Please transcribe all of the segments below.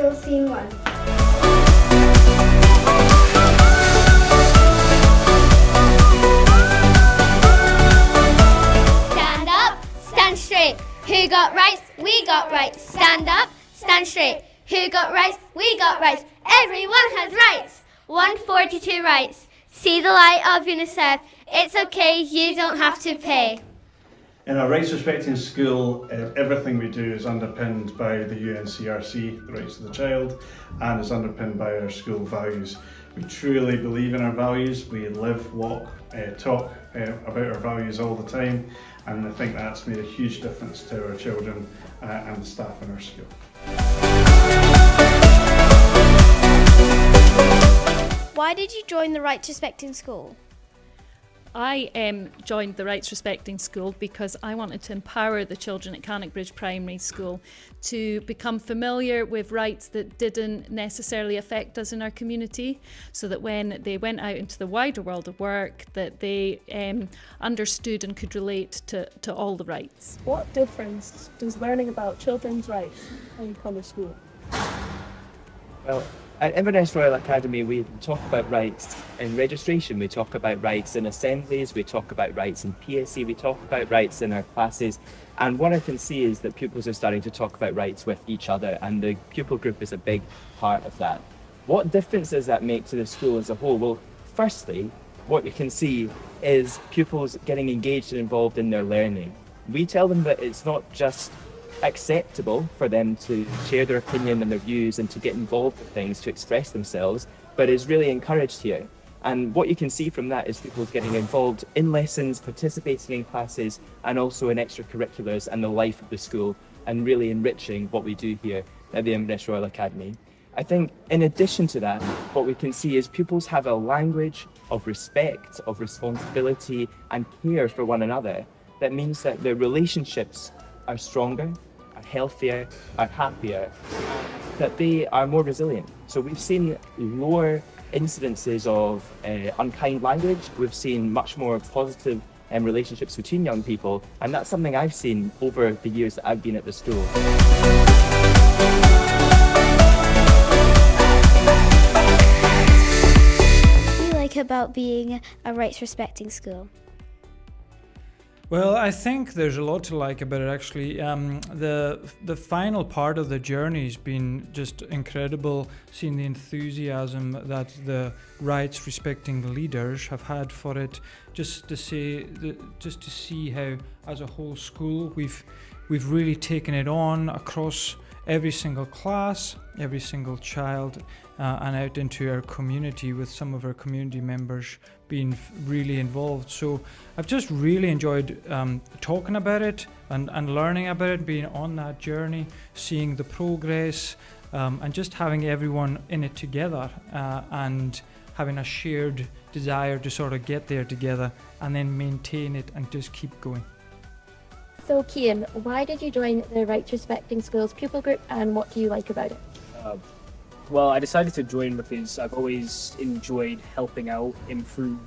Skills Scene 1. Stand up, stand straight. Who got rights? We got rights. Stand up, stand straight. Who got rights? We got rights. Everyone has rights. 142 rights. See the light of UNICEF. It's okay, you don't have to pay. In our rights respecting school, everything we do is underpinned by the UNCRC, the rights of the child, and is underpinned by our school values. We truly believe in our values. We live, walk, talk about our values all the time, and I think that's made a huge difference to our children and the staff in our school. Why did you join the Rights Respecting School? I joined the Rights Respecting School because I wanted to empower the children at Cannockbridge Primary School to become familiar with rights that didn't necessarily affect us in our community, so that when they went out into the wider world of work that they understood and could relate to all the rights. What difference does learning about children's rights when you come to school? Well, at Inverness Royal Academy, we talk about rights in registration, we talk about rights in assemblies, we talk about rights in PSC, we talk about rights in our classes. And what I can see is that pupils are starting to talk about rights with each other, and the pupil group is a big part of that. What difference does that make to the school as a whole? Well, firstly, what you can see is pupils getting engaged and involved in their learning. We tell them that it's not just acceptable for them to share their opinion and their views and to get involved with things, to express themselves, but is really encouraged here. And what you can see from that is people getting involved in lessons, participating in classes, and also in extracurriculars and the life of the school, and really enriching what we do here at the Inverness Royal Academy. I think in addition to that, what we can see is pupils have a language of respect, of responsibility and care for one another. That means that their relationships are stronger, are healthier, are happier, that they are more resilient. So we've seen lower incidences of unkind language, we've seen much more positive relationships between young people, and that's something I've seen over the years that I've been at the school. What do you like about being a rights respecting school? Well, I think there's a lot to like about it actually. The final part of the journey has been just incredible, seeing the enthusiasm that the rights respecting leaders have had for it, just to see how as a whole school we've really taken it on across every single class, every single child, and out into our community, with some of our community members being really involved. So I've just really enjoyed talking about it and learning about it, being on that journey, seeing the progress, and just having everyone in it together, and having a shared desire to sort of get there together and then maintain it and just keep going. So Cian, why did you join the Rights Respecting Schools pupil group, and what do you like about it? Well, I decided to join because I've always enjoyed helping out, improve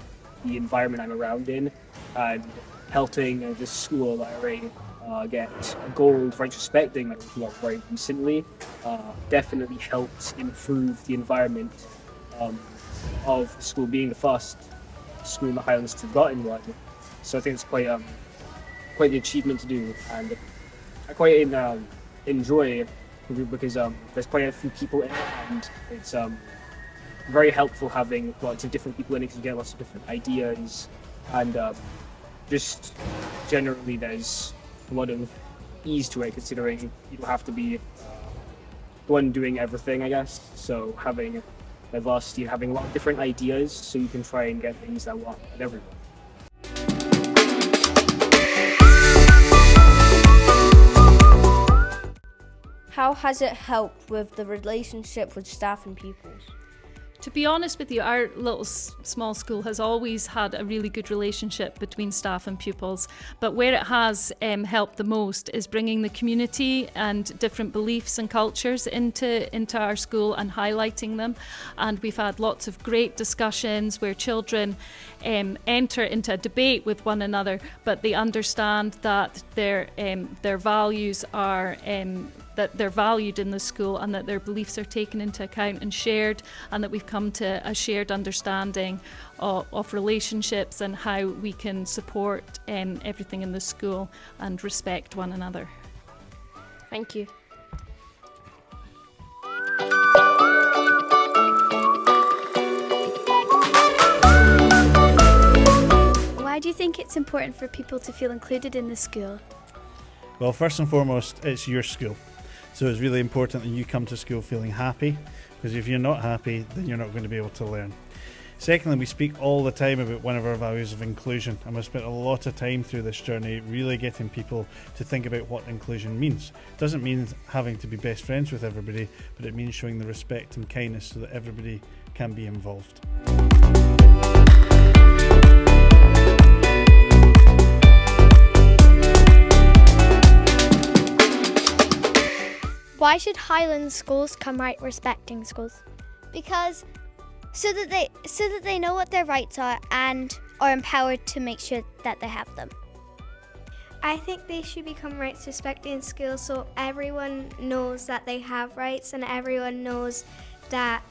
the environment I'm around in, and helping the school I get a gold Rights Respecting that was won very recently definitely helped improve the environment of the school, being the first school in the Highlands to have gotten one. So I think it's quite the achievement to do, and I quite enjoy the group because there's quite a few people in it, and it's very helpful having lots of different people in it, because you get lots of different ideas, and just generally there's a lot of ease to it, considering you don't have to be the one doing everything, I guess. So having diversity and having a lot of different ideas, so you can try and get things that work at everyone. How has it helped with the relationship with staff and pupils? To be honest with you, our little small school has always had a really good relationship between staff and pupils, but where it has helped the most is bringing the community and different beliefs and cultures into our school and highlighting them. And we've had lots of great discussions where children enter into a debate with one another, but they understand that their values are that they're valued in the school and that their beliefs are taken into account and shared, and that we've come to a shared understanding of relationships and how we can support everything in the school and respect one another. Thank you. Why do you think it's important for people to feel included in the school? Well, first and foremost, it's your school. So it's really important that you come to school feeling happy, because if you're not happy, then you're not going to be able to learn. Secondly, we speak all the time about one of our values of inclusion, and we've spent a lot of time through this journey really getting people to think about what inclusion means. It doesn't mean having to be best friends with everybody, but it means showing the respect and kindness so that everybody can be involved. Why should Highland Schools come right respecting schools? Because so that they know what their rights are and are empowered to make sure that they have them. I think they should become rights respecting schools so everyone knows that they have rights and everyone knows that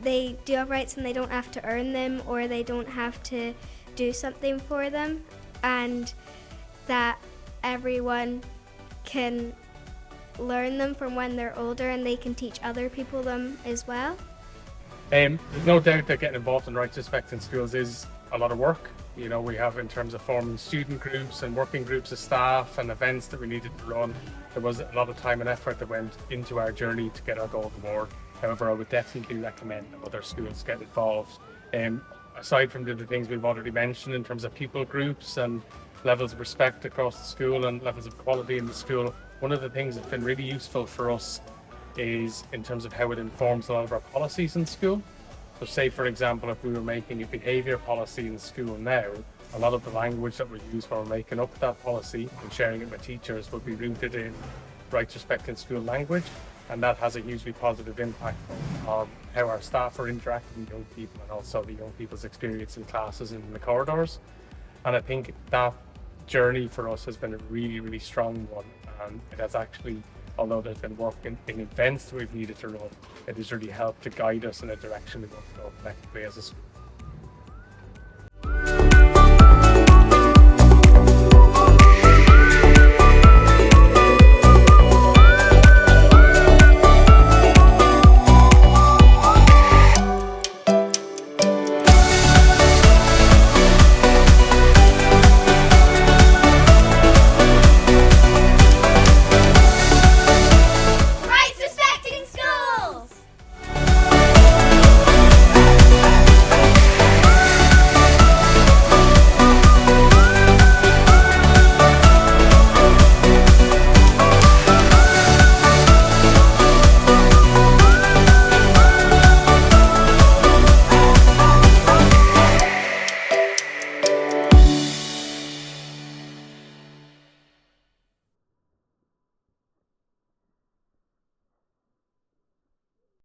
they do have rights and they don't have to earn them or they don't have to do something for them, and that everyone can learn them from when they're older and they can teach other people them as well. There's no doubt that getting involved in rights respecting schools is a lot of work. You know, we have in terms of forming student groups and working groups of staff and events that we needed to run. There was a lot of time and effort that went into our journey to get our gold award. However, I would definitely recommend that other schools get involved. Aside from the things we've already mentioned in terms of people groups and levels of respect across the school and levels of equality in the school, one of the things that's been really useful for us is in terms of how it informs a lot of our policies in school. So say, for example, if we were making a behaviour policy in school now, a lot of the language that we use when we're making up that policy and sharing it with teachers would be rooted in rights respecting school language, and that has a hugely positive impact on how our staff are interacting with young people and also the young people's experience in classes and in the corridors. And I think that journey for us has been a really, really strong one, and it has actually, although there's been work in events that we've needed to run, it has really helped to guide us in a direction we want to go collectively as a school.